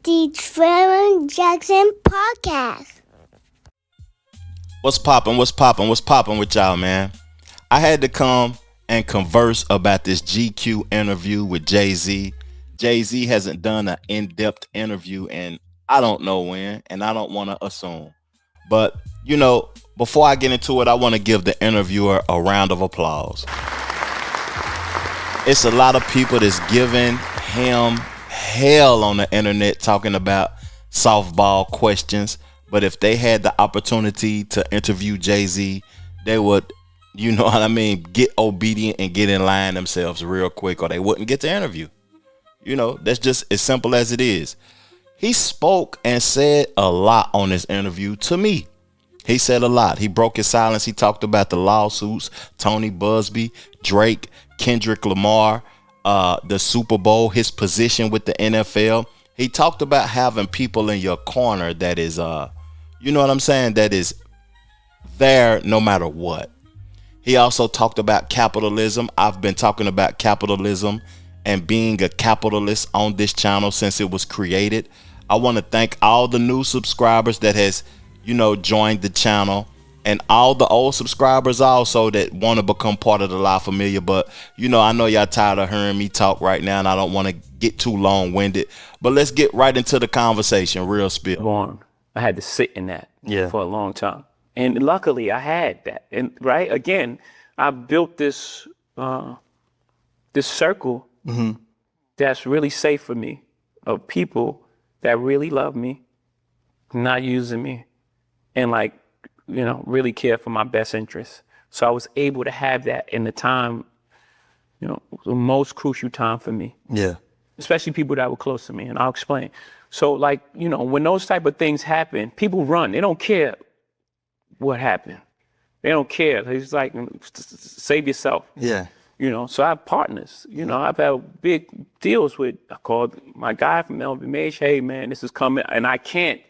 the Trevor Jackson Podcast. What's poppin'? What's poppin'? What's poppin' with y'all, man? I had to come and converse about this GQ interview with Jay-Z. Jay-Z hasn't done an in-depth interview in I don't know when, and I don't want to assume. But, you know, before I get into it, I want to give the interviewer a round of applause. It's a lot of people that's giving him hell on the internet talking about softball questions. But if they had the opportunity to interview Jay-Z, they would, you know what I mean, get obedient and get in line themselves real quick, or they wouldn't get the interview. You know, that's just as simple as it is. He spoke and said a lot on this interview to me. He said a lot. He broke his silence. He talked about the lawsuits, Tony Buzbee, Drake, Kendrick Lamar, the Super Bowl, his position with the NFL. He talked about having people in your corner that is, you know what I'm saying, that is there no matter what. He also talked about capitalism. I've been talking about capitalism and being a capitalist on this channel since it was created. I want to thank all the new subscribers that has, you know, joined the channel, and all the old subscribers also that want to become part of the La Familia. But, you know, I know y'all tired of hearing me talk right now, and I don't want to get too long-winded. But let's get right into the conversation, real spill. Born, I had to sit in that for a long time. And luckily I had that. And right, again, I built this this circle that's really safe for me, of people that really love me, not using me, and like, you know, really care for my best interests. So I was able to have that in the time, you know, the most crucial time for me. Yeah. Especially people that were close to me, and I'll explain. So like, you know, when those type of things happen, people run. They don't care what happened. They don't care. It's like, save yourself. Yeah. You know, so I have partners. You know, I've had big deals with, I called my guy from LVMH, hey man, this is coming, and I can't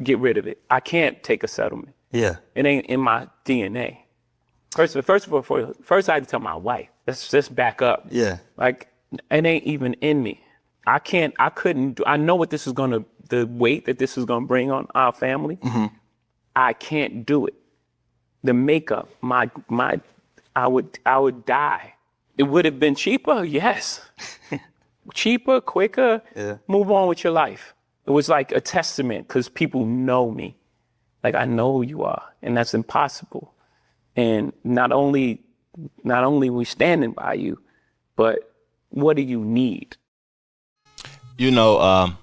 get rid of it. I can't take a settlement. Yeah. It ain't in my DNA. First of all, first I had to tell my wife, let's just back up. Yeah. Like, it ain't even in me. I know what this is the weight that this is gonna bring on our family. I can't do it. The makeup, I would die. It would have been cheaper, yes. Cheaper, quicker, move on with your life. It was like a testament, because people know me. Like, I know who you are, and that's impossible. And not only we standing by you, but what do you need? You know,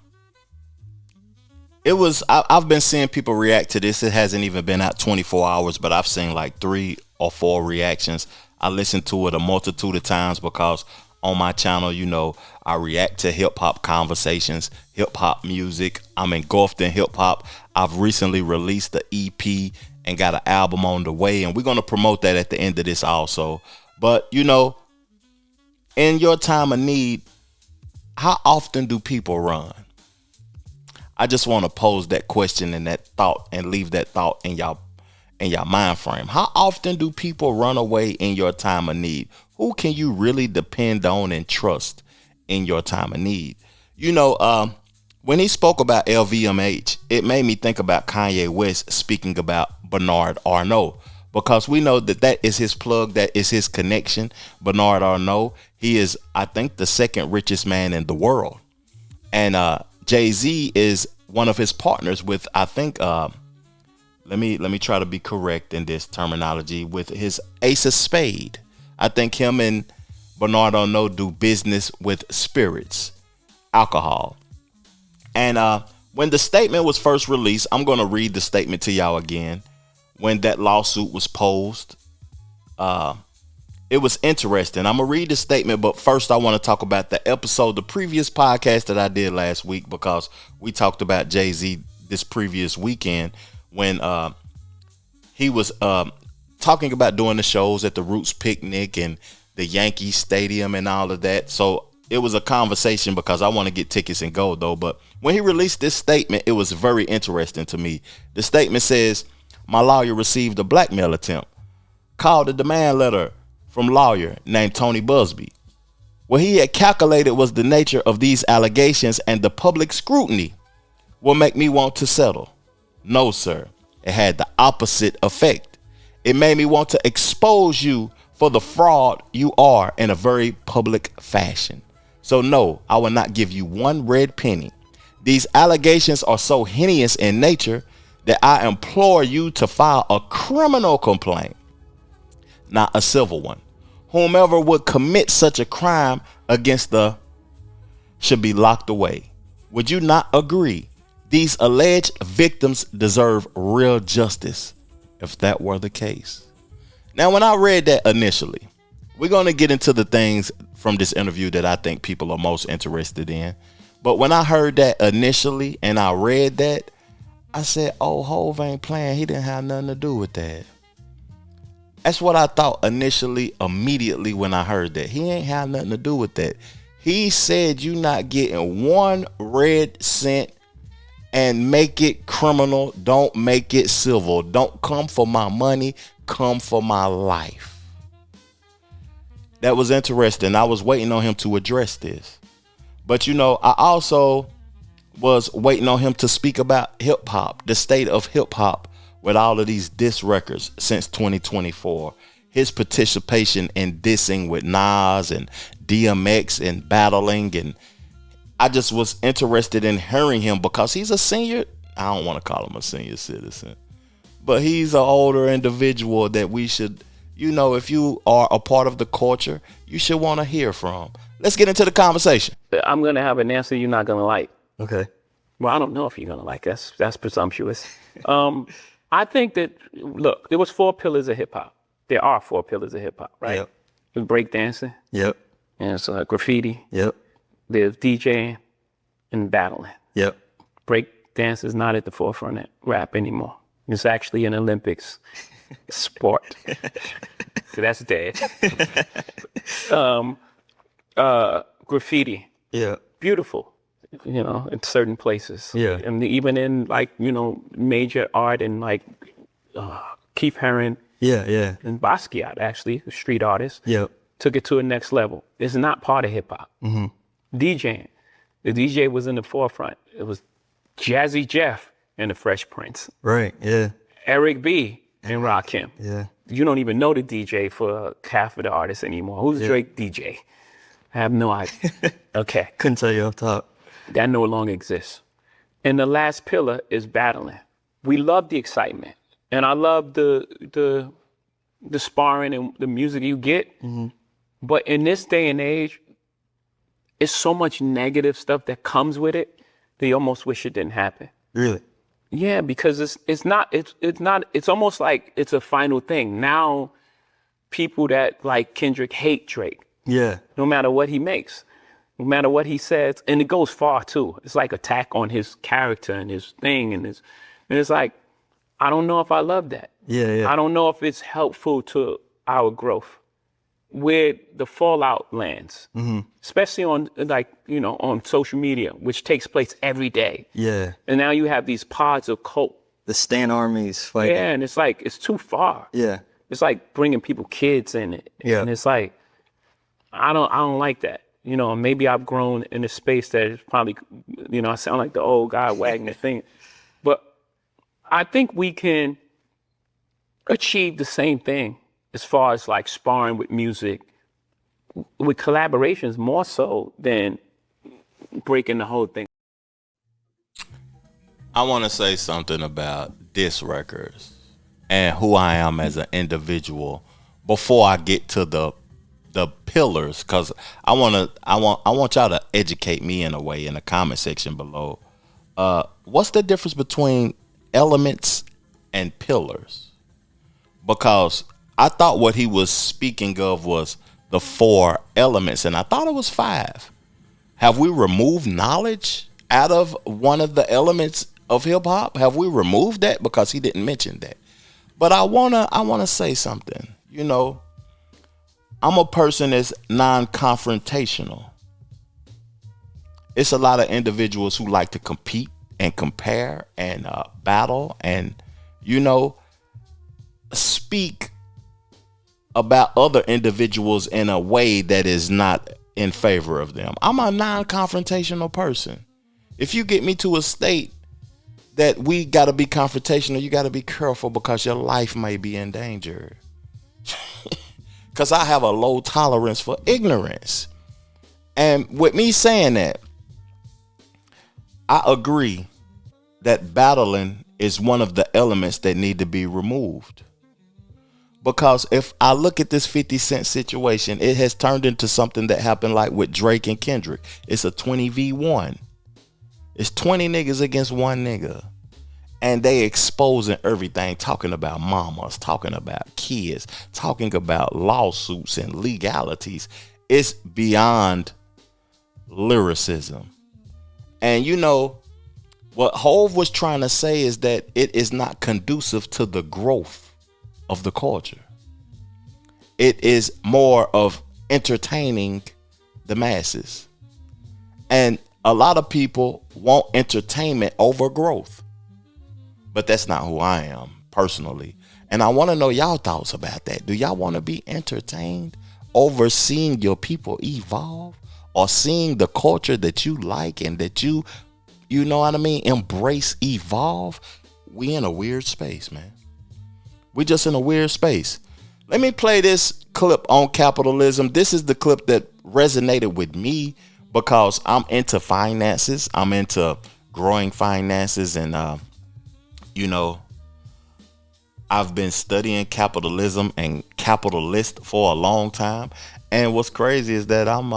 I've been seeing people react to this. It hasn't even been out 24 hours, but I've seen like 3 or 4 reactions. I listened to it a multitude of times because on my channel, you know, I react to hip hop conversations, hip hop music. I'm engulfed in hip hop. I've recently released the EP and got an album on the way, and we're going to promote that at the end of this also. But, you know, in your time of need, how often do people run? I just want to pose that question and that thought and leave that thought in your mind frame. How often do people run away in your time of need? Who can you really depend on and trust in your time of need? You know, when he spoke about LVMH, it made me think about Kanye West speaking about Bernard Arnault, because we know that is his plug, that is his connection. Bernard Arnault, he is, I think, the 2nd richest man in the world. And Jay-Z is one of his partners with, I think, let me try to be correct in this terminology, with his Ace of Spade. I think him and Bernard Arnault do business with spirits, alcohol. And when the statement was first released, I'm going to read the statement to y'all again. When that lawsuit was posed, it was interesting. I'm going to read the statement, but first I want to talk about the previous podcast that I did last week, because we talked about Jay-Z this previous weekend when he was talking about doing the shows at the Roots Picnic and the Yankee Stadium and all of that. So it was a conversation, because I want to get tickets and go though. But when he released this statement, it was very interesting to me. The statement says, my lawyer received a blackmail attempt. Called a demand letter from lawyer named Tony Buzbee. What he had calculated was the nature of these allegations and the public scrutiny will make me want to settle. No, sir. It had the opposite effect. It made me want to expose you for the fraud you are in a very public fashion. So no, I will not give you one red penny. These allegations are so heinous in nature that I implore you to file a criminal complaint, not a civil one. Whomever would commit such a crime against the should be locked away. Would you not agree? These alleged victims deserve real justice if that were the case. Now, when I read that initially, we're going to get into the things from this interview that I think people are most interested in. But when I heard that initially and I read that, I said, oh, Hov ain't playing. He didn't have nothing to do with that. That's what I thought initially, immediately when I heard that. He ain't have nothing to do with that. He said you not getting one red cent and make it criminal. Don't make it civil. Don't come for my money. Come for my life. That was interesting. I was waiting on him to address this. But, you know, I also was waiting on him to speak about hip hop, the state of hip hop with all of these diss records since 2024. His participation in dissing with Nas and DMX and battling. And I just was interested in hearing him because he's a senior. I don't want to call him a senior citizen, but he's an older individual that we should, you know, if you are a part of the culture, you should want to hear from. Let's get into the conversation. I'm going to have an answer you're not going to like. Okay. Well, I don't know if you're going to like us. That's presumptuous. I think that, look, there was 4 pillars of hip hop. There are 4 pillars of hip hop, right? Yep. There's breakdancing. Yep. And it's graffiti. Yep. There's DJing and battling. Yep. Breakdance is not at the forefront of rap anymore. It's actually an Olympics sport. So that's dead. Graffiti. Yeah. Beautiful, you know, in certain places. Yeah. And even in like, you know, major art and like Keith Haring Yeah. Yeah. and Basquiat, actually, the street artist, Yep. took it to a next level. It's not part of hip hop. Mm-hmm. DJing. The DJ was in the forefront. It was Jazzy Jeff and the Fresh Prince. Right. Yeah. Eric B. and Rakim. Yeah. You don't even know the DJ for half of the artists anymore. Who's Drake DJ? I have no idea. Okay. Couldn't tell you off top. That no longer exists. And the last pillar is battling. We love the excitement. And I love the sparring and the music you get. Mm-hmm. But in this day and age, it's so much negative stuff that comes with it that you almost wish it didn't happen. Really? Yeah, because it's almost like it's a final thing. Now people that like Kendrick hate Drake. Yeah. No matter what he makes, no matter what he says, and it goes far too. It's like attack on his character and his thing and it's like, I don't know if I love that. Yeah, yeah. I don't know if it's helpful to our growth. Where the fallout lands, especially on like, you know, on social media, which takes place every day. Yeah. And now you have these pods of cult. The Stan armies fighting. Yeah, and it's like, it's too far. Yeah. It's like bringing people kids in it. Yeah. And it's like, I don't like that. You know, maybe I've grown in a space that is probably, you know, I sound like the old guy wagging the thing. But I think we can achieve the same thing as far as like sparring with music, with collaborations more so than breaking the whole thing. I want to say something about diss records and who I am as an individual before I get to the pillars, because I want y'all to educate me in a way in the comment section below. What's the difference between elements and pillars? Because I thought what he was speaking of was the 4 elements, and I thought it was 5. Have we removed knowledge out of one of the elements of hip hop? Have we removed that? Because he didn't mention that. But I wanna say something. You know, I'm a person that's non-confrontational. It's a lot of individuals who like to compete and compare and battle and, you know, speak about other individuals in a way that is not in favor of them. I'm a non-confrontational person. If you get me to a state that we got to be confrontational, you got to be careful because your life may be in danger. Because I have a low tolerance for ignorance. And with me saying that, I agree that battling is one of the elements that need to be removed. Because if I look at this 50 Cent situation, it has turned into something that happened like with Drake and Kendrick. It's a 20v1. It's 20 niggas against one nigga. And they exposing everything, talking about mamas, talking about kids, talking about lawsuits and legalities. It's beyond lyricism. And you know, what Hov was trying to say is that it is not conducive to the growth of the culture. It is more of entertaining the masses. And a lot of people want entertainment over growth. But that's not who I am personally. And I want to know y'all thoughts about that. Do y'all want to be entertained over seeing your people evolve, or seeing the culture that you like and that you know what I mean, embrace, evolve? We in a weird space, man. We just in a weird space. Let me play this clip on capitalism. This is the clip that resonated with me because I'm into finances. I'm into growing finances, and you know, I've been studying capitalism and capitalist for a long time. And what's crazy is that I'm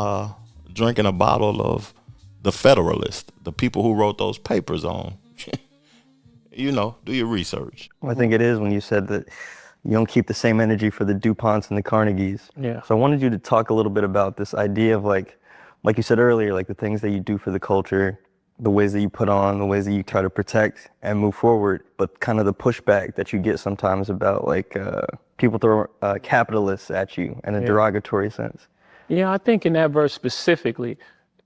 drinking a bottle of the Federalist, the people who wrote those papers on. You know, do your research. I think it is when you said that you don't keep the same energy for the DuPonts and the Carnegies. Yeah. So I wanted you to talk a little bit about this idea of like you said earlier, like the things that you do for the culture, the ways that you put on, the ways that you try to protect and move forward, but kind of the pushback that you get sometimes about like people throw capitalists at you in a derogatory sense. Yeah, I think in that verse specifically,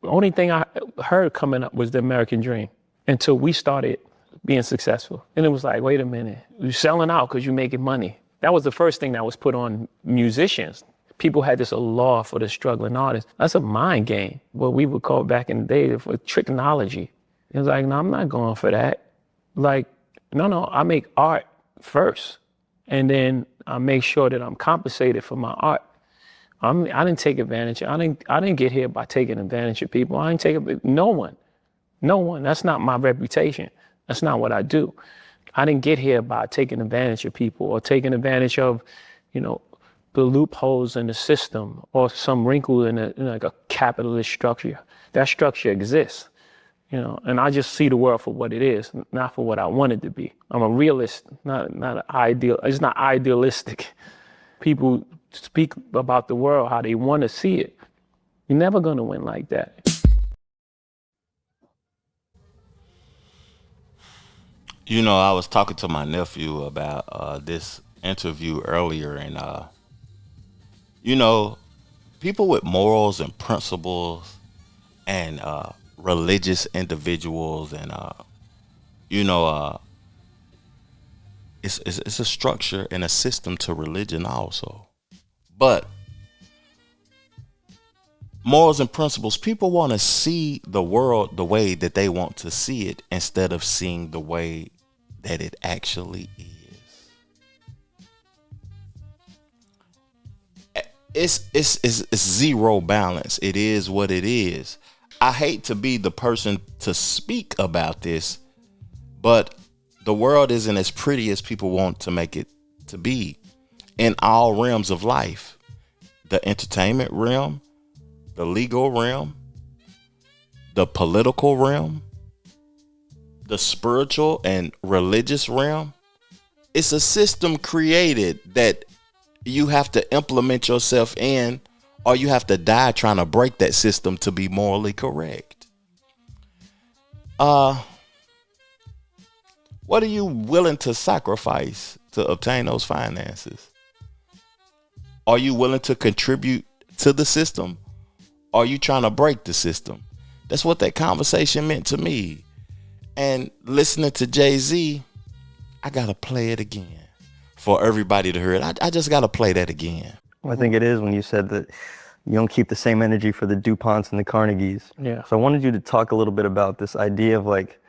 the only thing I heard coming up was the American dream until we started being successful. And it was like, wait a minute, you're selling out because you're making money. That was the first thing that was put on musicians. People had this law for the struggling artists. That's a mind game, what we would call back in the day for tricknology. It was like, no, I'm not going for that. Like, no, I make art first. And then I make sure that I'm compensated for my art. I didn't take advantage. I didn't get here by taking advantage of people. I didn't take no one. That's not my reputation. That's not what I do. I didn't get here by taking advantage of people or taking advantage of, you know, the loopholes in the system or some wrinkle in like a capitalist structure. That structure exists, you know, and I just see the world for what it is, not for what I want it to be. I'm a realist, not an ideal. It's not idealistic. People speak about the world how they want to see it. You're never going to win like that. You know, I was talking to my nephew about this interview earlier, and you know, people with morals and principles and religious individuals, and you know, it's a structure and a system to religion also. But morals and principles, people want to see the world the way that they want to see it instead of seeing the way that it actually is. It's zero balance. It is what it is. I hate to be the person to speak about this, but the world isn't as pretty as people want to make it to be in all realms of life. The entertainment realm, the legal realm, the political realm, the spiritual and religious realm. It's a system created that you have to implement yourself in, or you have to die trying to break that system to be morally correct. What are you willing to sacrifice to obtain those finances? Are you willing to contribute to the system? Or are you trying to break the system? That's what that conversation meant to me. And listening to Jay-Z, I got to play it again for everybody to hear it. I just got to play that again. I think it is when you said that you don't keep the same energy for the DuPonts and the Carnegies. Yeah. So I wanted you to talk a little bit about this idea of like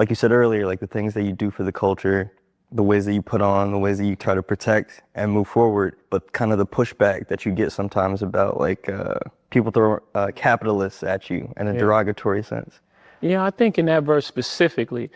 you said earlier, like the things that you do for the culture, the ways that you put on, the ways that you try to protect and move forward, but kind of the pushback that you get sometimes about like people throw capitalists at you in a derogatory sense. Yeah, I think in that verse specifically,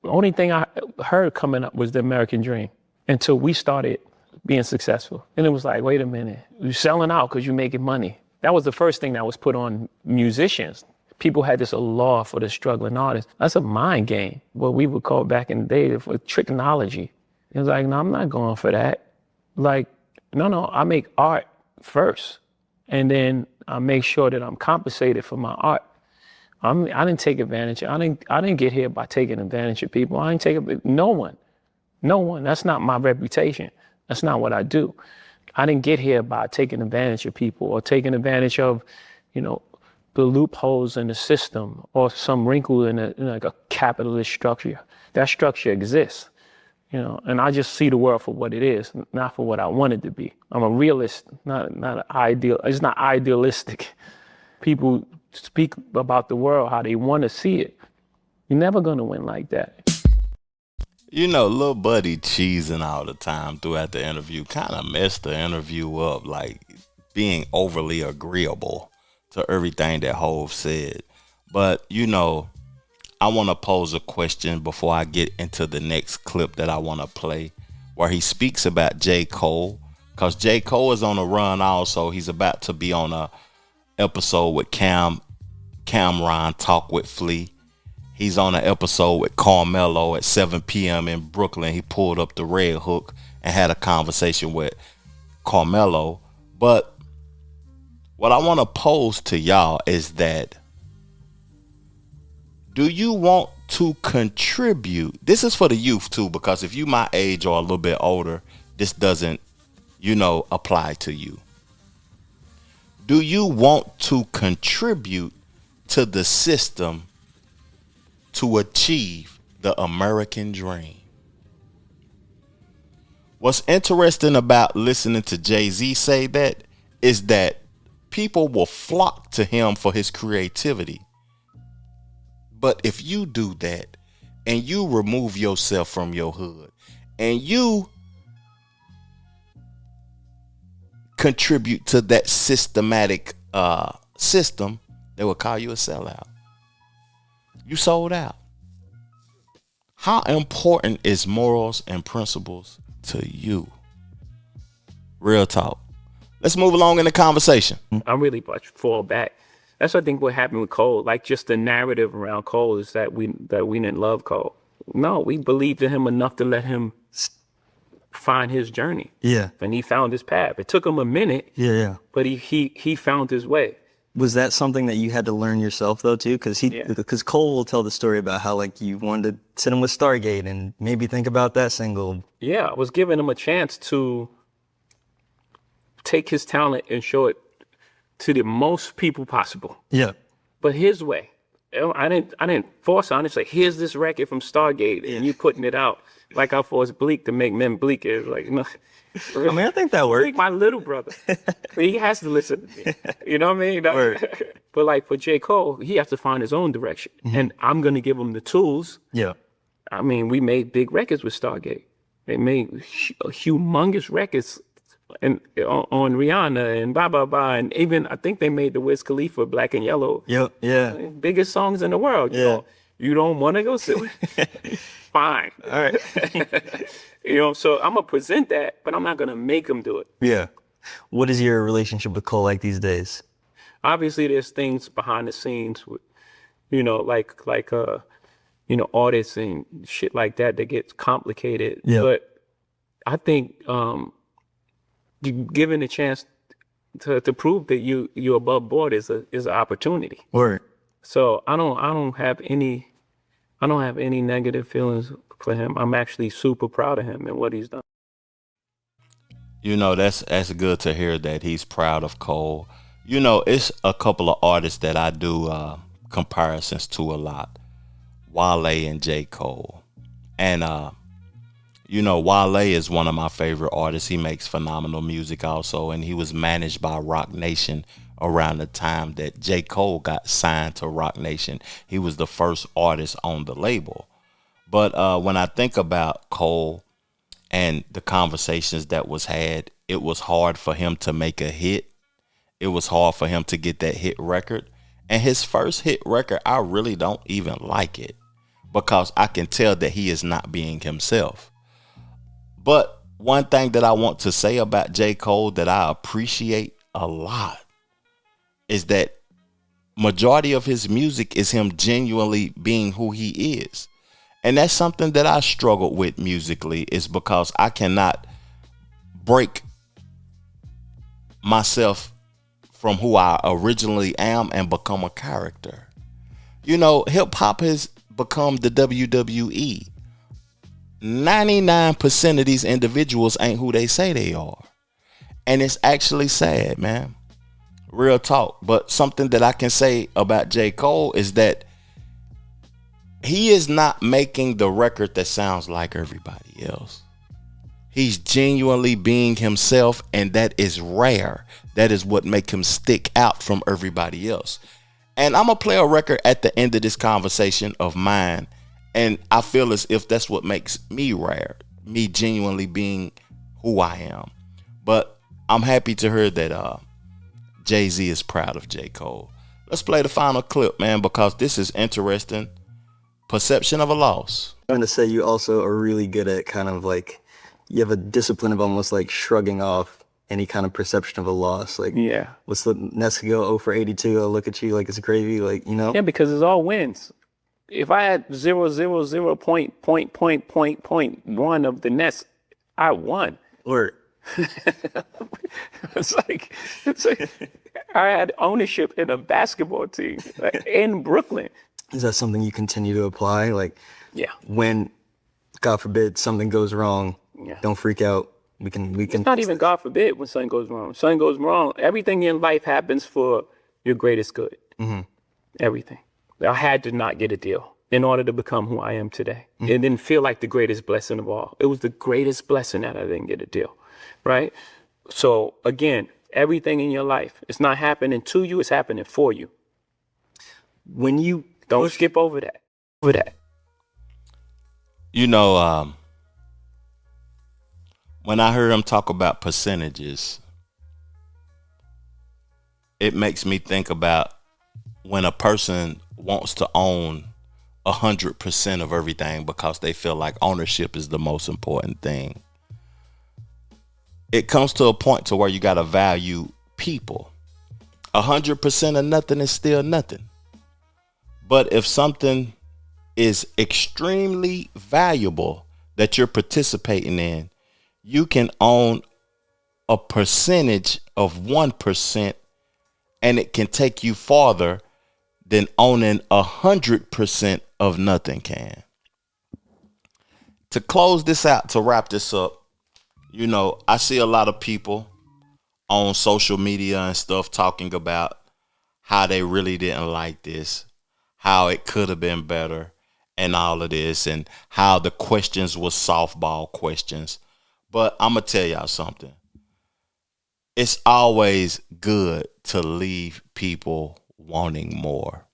the only thing I heard coming up was the American dream until we started being successful. And it was like, wait a minute, you're selling out because you're making money. That was the first thing that was put on musicians. People had this law for the struggling artists. That's a mind game, what we would call back in the day for tricknology. It was like, no, I'm not going for that. Like, no, I make art first. And then I make sure that I'm compensated for my art. I didn't take advantage. I didn't get here by taking advantage of people. I didn't take no one. That's not my reputation. That's not what I do. I didn't get here by taking advantage of people or taking advantage of, the loopholes in the system or some wrinkle in like a capitalist structure. That structure exists, and I just see the world for what it is, not for what I want it to be. I'm a realist, not an ideal. It's not idealistic. People speak about the world how they want to see it. You're never gonna win like that. Lil Buddy cheesing all the time throughout the interview kind of messed the interview up, like being overly agreeable to everything that Hov said. But, I want to pose a question before I get into the next clip that I want to play, where he speaks about J. Cole, because J. Cole is on a run also. He's about to be on a episode with Cameron Talk with Flea. He's on an episode with Carmelo at 7 p.m. in Brooklyn. He pulled up the Red Hook and had a conversation with Carmelo. But what I want to pose to y'all is that, do you want to contribute? This is for the youth too, because if you my age or a little bit older, this doesn't, apply to you. Do you want to contribute to the system to achieve the American dream? What's interesting about listening to Jay-Z say that is that people will flock to him for his creativity. But if you do that and you remove yourself from your hood and you contribute to that systematic system, they will call you a sellout. You sold out. How important is morals and principles to you? Real talk. Let's move along in the conversation. I really fall back. That's what I think what happened with Cole. Like, just the narrative around Cole is that we didn't love Cole. No, we believed in him enough to let him find his journey. Yeah. And he found his path. It took him a minute. Yeah. But he found his way. Was that something that you had to learn yourself though too? Because Cole will tell the story about how like you wanted to sit him with Stargate and maybe think about that single. Yeah, I was giving him a chance to take his talent and show it to the most people possible. Yeah. But his way. I didn't force on it. It's like, here's this record from Stargate and you putting it out. Like I forced Bleak to make Men Bleak. It was like, no. I mean, I think that worked. Bleak, my little brother. He has to listen to me. You know what I mean? But like for J. Cole, he has to find his own direction. Mm-hmm. And I'm going to give him the tools. Yeah. I mean, we made big records with Stargate. They made humongous records on Rihanna and blah, blah, blah. And even, I think they made the Wiz Khalifa Black and Yellow. Yep, yeah. Biggest songs in the world. Yeah. You don't want to go sit with fine. All right. So I'm going to present that, but I'm not going to make them do it. Yeah. What is your relationship with Cole like these days? Obviously, there's things behind the scenes with, like artists and shit like that gets complicated. Yeah. But I think given a chance to prove that you're above board is an opportunity. Word. So I don't have any negative feelings for him. I'm actually super proud of him and what he's done. That's good to hear that he's proud of Cole. It's a couple of artists that I do comparisons to a lot. Wale and J. Cole. And Wale is one of my favorite artists. He makes phenomenal music also, and he was managed by Roc Nation around the time that J. Cole got signed to Roc Nation. He was the first artist on the label. But when I think about Cole and the conversations that was had, it was hard for him to make a hit. It was hard for him to get that hit record. And his first hit record, I really don't even like it because I can tell that he is not being himself. But one thing that I want to say about J. Cole that I appreciate a lot is that majority of his music is him genuinely being who he is. And that's something that I struggled with musically, is because I cannot break myself from who I originally am and become a character. You know, hip hop has become the WWE. 99% of these individuals ain't who they say they are. And it's actually sad, man. Real talk. But something that I can say about J. Cole is that he is not making the record that sounds like everybody else. He's genuinely being himself, and that is rare. That is what makes him stick out from everybody else. And I'm going to play a record at the end of this conversation of mine, and I feel as if that's what makes me rare, me genuinely being who I am. But I'm happy to hear that Jay-Z is proud of J. Cole. Let's play the final clip, man, because this is interesting. Perception of a loss. I'm going to say you also are really good at kind of like, you have a discipline of almost like shrugging off any kind of perception of a loss. Like, Yeah. what's the next go 0 for 82? I'll look at you like it's gravy, like, you know? Yeah, because it's all wins. If I had 0.1 of the nest, I won. Or It's like I had ownership in a basketball team in Brooklyn. is that something you continue to apply? Like, Yeah. when, God forbid, something goes wrong, Yeah. don't freak out. We can. It's not even God forbid when something goes wrong. Something goes wrong. Everything in life happens for your greatest good. Mm-hmm. Everything. I had to not get a deal in order to become who I am today. It didn't feel like the greatest blessing of all. It was the greatest blessing that I didn't get a deal, right? So again, everything in your life, it's not happening to you, it's happening for you. When you Don't skip over that. Over that. You know, when I heard him talk about percentages, it makes me think about when a person wants to own 100% of everything because they feel like ownership is the most important thing. It comes to a point to where you got to value people. 100% of nothing is still nothing. But if something is extremely valuable that you're participating in, you can own a percentage of 1%, and it can take you farther than owning 100% of nothing can. To close this out, to wrap this up, you know, I see a lot of people on social media and stuff talking about how they really didn't like this, how it could have been better, and all of this, and how the questions were softball questions. But I'm going to tell y'all something. It's always good to leave people wanting more.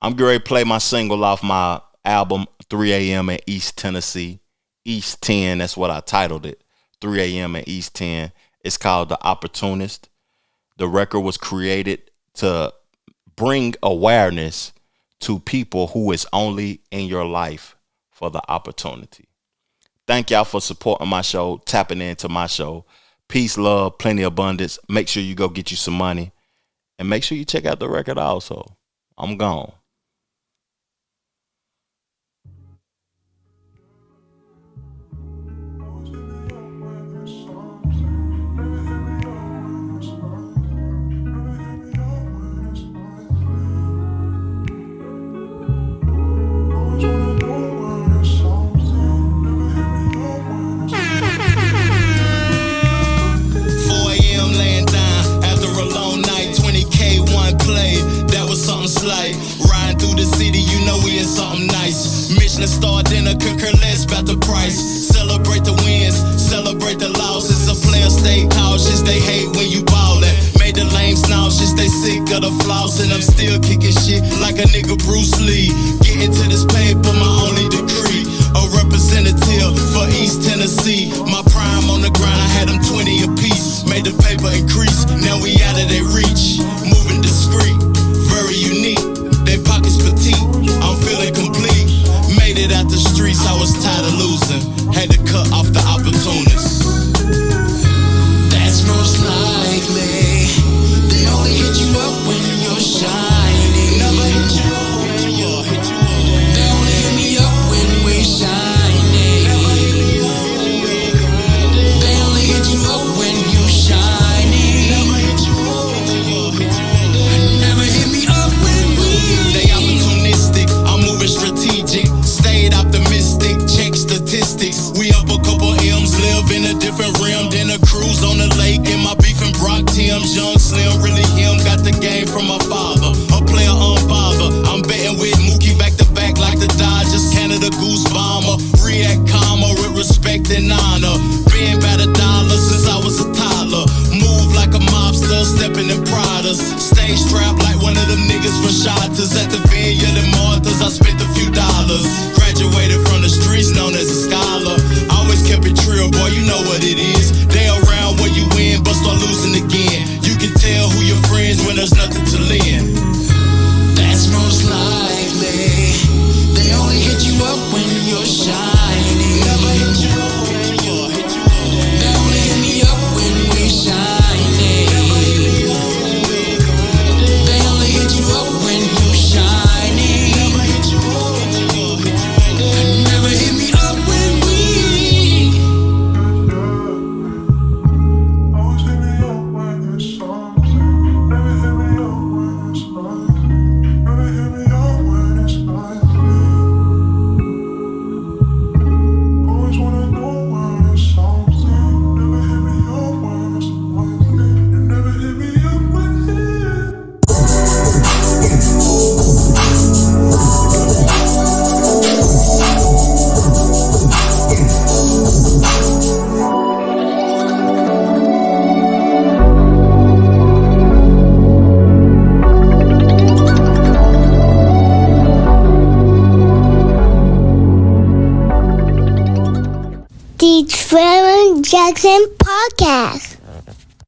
I'm going to play my single off my album, 3 a.m. in East Tennessee. East 10, that's what I titled it. 3 a.m. in East 10. It's called The Opportunist. The record was created to bring awareness to people who is only in your life for the opportunity. Thank y'all for supporting my show, tapping into my show. Peace, love, plenty abundance. Make sure you go get you some money. And make sure you check out the record also. I'm gone. Riding through the city, you know we in something nice. Michelin star dinner, concur less about the price. Celebrate the wins, celebrate the losses. A player stay cautious, they hate when you ballin'. Made the lames nauseous, they sick of the floss. And I'm still kicking shit like a nigga Bruce Lee. Getting to this paper, my only decree. A representative for East Tennessee. My prime on the grind, I had them 20 apiece. Made the paper increase, now we out of their reach. Moving discreet, very unique. They pockets petite, I'm feeling complete. Made it out the streets, I was tired of losing. Had to cut off the opportunists. That's most likely. They only hit you up when you're shining. Never hit you up when you're hit you up. They only hit me up when we're shining. Never hit me up when you're grinding. They only hit you up when you're shining. Never hit you up when you're hit you up. Never hit me up when we. They opportunistic, I'm moving strategic. Stayed optimistic, check statistics. We up a couple M's, live in a different realm than a cruise on the lake. And my beef and Brock Tim's, young Slim, really him. Got the game from my father, a player unbothered. I'm betting with Mookie back to back like the Dodgers. Canada Goose Bomber, react calmer with respect and honor. Been about $1 since I was a toddler. Move like a mobster, stepping in Pradas. Stay strapped like one of them niggas for shotters. At the Vineyard and Martha's, I spent a few dollars. Graduated from the streets, known as a scholar. Always kept it real, boy, you know what it is. They around where you win, but start losing again. You can tell who your friends when there's nothing to lend. That's most likely. They only hit you up when you're shining. Never hit you up when you're hit you up. They only hit me up when we're shining. Never hit me up when you're grinding. They only hit you up when you're shining. Never hit you up when you're hit you up. Never hit me up when we. Always hit me up when it's something. Never hit me up when it's nothing. Never hit me up when it's nothing. Always wanna know when it's something. Never hit me up when it's nothing. You never hit me up when it's. The Trevor Jackson Podcast.